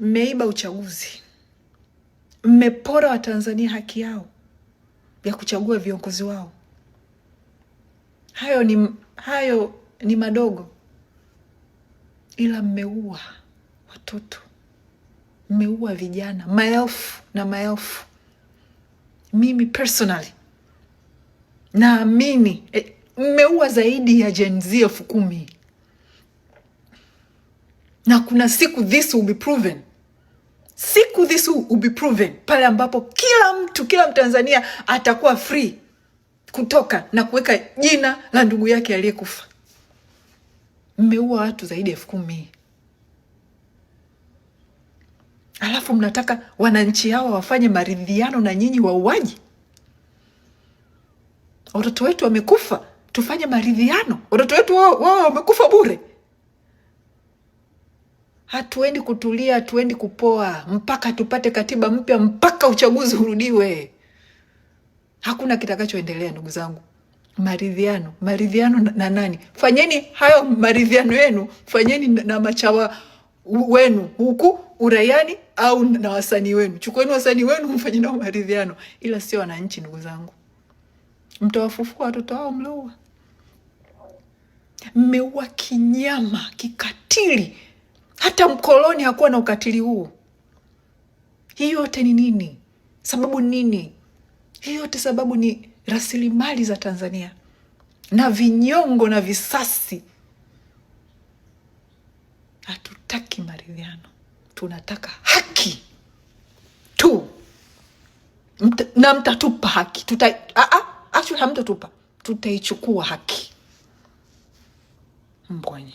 Mmeiba uchaguzi, mmepora Watanzania haki yao ya kuchagua viongozi wao. Hayo ni madogo, ila mmeua watoto, mmeua vijana maelfu na maelfu. Mimi personally naamini mmeua zaidi ya Gen Z 10,000, na kuna siku this will be proven. This will be proven pale ambapo kila Mtanzania atakuwa free kutoka na kuweka jina la ndugu yake aliyekufa. Mmeua watu zaidi ya 10,000. Alafu mnataka wananchi hawa wafanye maridhiano na nyinyi wauaji? Watoto wetu wamekufa, tufanye maridhiano? Watoto wetu wao wamekufa bure? Hatuendi kutulia, hatuendi kupoa mpaka tupate katiba mpya, mpaka uchaguzi urudiwe. Hakuna kitakachoendelea ndugu zangu. Maridhiano na nani? Fanyeni hayo maridhiano yenu, fanyeni na machawa wenu huku uraiani au na wasanii wenu. Chukueni wasanii wenu mfanye nao maridhiano, ila sio wananchi ndugu zangu. Mtawafufua watoto wao mloua. Mmeua kinyama, kikatili. Hata mkoloni hakuwa na ukatili huo. Hii yote ni nini? Sababu nini? Hii yote sababu ni rasilimali za Tanzania na vinyongo na visasi. Hatutaki maridhiano, tunataka haki tu. Na mtatupa haki. Actually hamtatupa, tutaichukua haki. Mbonye.